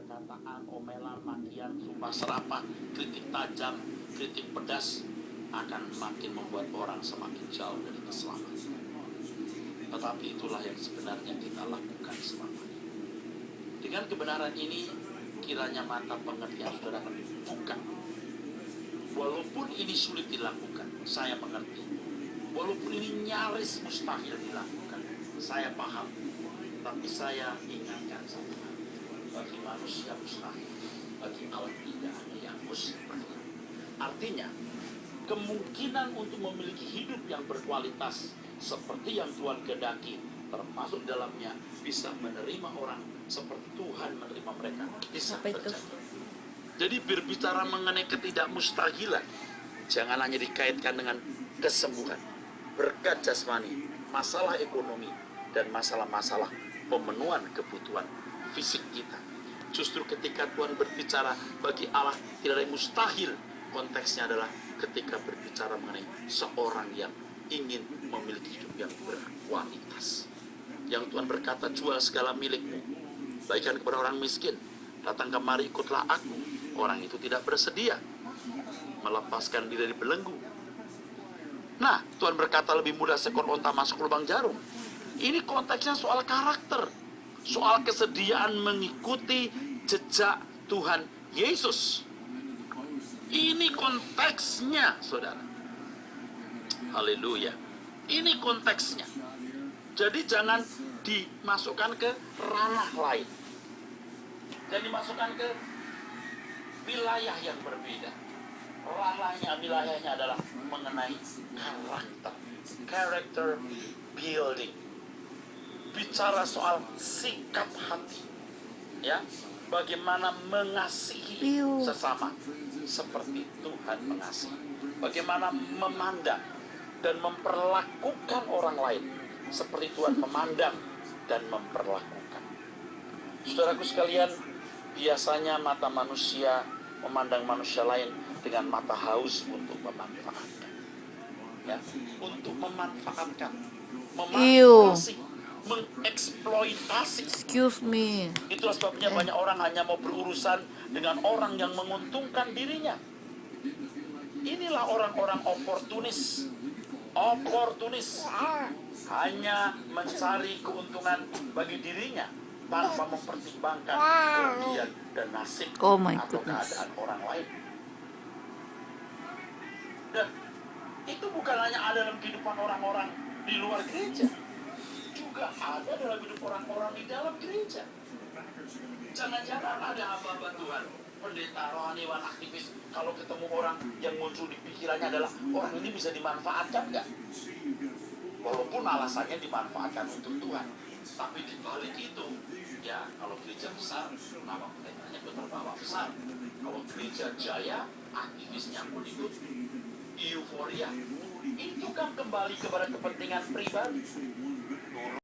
perkataan, omelan, makian, sumpah serapah, kritik tajam, kritik pedas akan makin membuat orang semakin jauh dari keselamatan. Tetapi itulah yang sebenarnya kita lakukan selama ini. Dengan kebenaran ini, kiranya mata pengertian saudara buka. Walaupun ini sulit dilakukan, saya mengerti. Walaupun ini nyaris mustahil dilakukan, saya paham. Tapi saya ingatkan satu hal. Bagi manusia mustahil, bagi Allah tidak ada yang mustahil. Artinya, kemungkinan untuk memiliki hidup yang berkualitas seperti yang Tuhan kehendaki, termasuk dalamnya bisa menerima orang seperti Tuhan menerima mereka, bisa terjadi. Jadi berbicara mengenai ketidakmustahilan, jangan hanya dikaitkan dengan kesembuhan, berkat jasmani, masalah ekonomi, dan masalah-masalah pemenuhan kebutuhan fisik kita. Justru ketika Tuhan berbicara bagi Allah tidak ada yang mustahil, konteksnya adalah ketika berbicara mengenai seorang yang ingin memiliki hidup yang berkualitas. Yang Tuhan berkata, jual segala milikmu, bagikan kepada orang miskin, datang kemari ikutlah aku. Orang itu tidak bersedia melepaskan diri dari belenggu. Nah, Tuhan berkata lebih mudah seekor onta masuk lubang jarum. Ini konteksnya soal karakter, soal kesediaan mengikuti jejak Tuhan Yesus. Ini konteksnya, saudara. Haleluya. Ini konteksnya. Jadi jangan dimasukkan ke ranah lain. Jangan dimasukkan ke wilayah yang berbeda. Wilayahnya adalah mengenai karakter. Character building. Bicara soal sikap hati. Ya, bagaimana mengasihi sesama seperti Tuhan mengasihi. Bagaimana memandang dan memperlakukan orang lain seperti Tuhan memandang dan memperlakukan. Saudaraku sekalian, biasanya mata manusia memandang manusia lain dengan mata haus untuk memanfaatkan. Ya, untuk memanfaatkan, memanipulasi, mengeksploitasi. Excuse me. Itulah sebabnya banyak orang hanya mau berurusan dengan orang yang menguntungkan dirinya. Inilah orang-orang oportunis. Hanya mencari keuntungan bagi dirinya tanpa mempertimbangkan kerugian dan nasib atau keadaan orang lain. Dan itu bukan hanya ada dalam kehidupan orang-orang di luar gereja, juga ada dalam hidup orang-orang di dalam gereja. Jangan-jangan ada hamba-hamba Tuhan, pendeta, rohaniwan, aktivis, kalau ketemu orang yang muncul di pikirannya adalah orang ini bisa dimanfaatkan nggak? Walaupun alasannya dimanfaatkan untuk Tuhan, tapi di balik itu, ya kalau gereja besar, nama pendetanya berbawa besar. Kalau gereja jaya, aktivisnya pun ikut euforia. Itu kan kembali kepada kepentingan pribadi.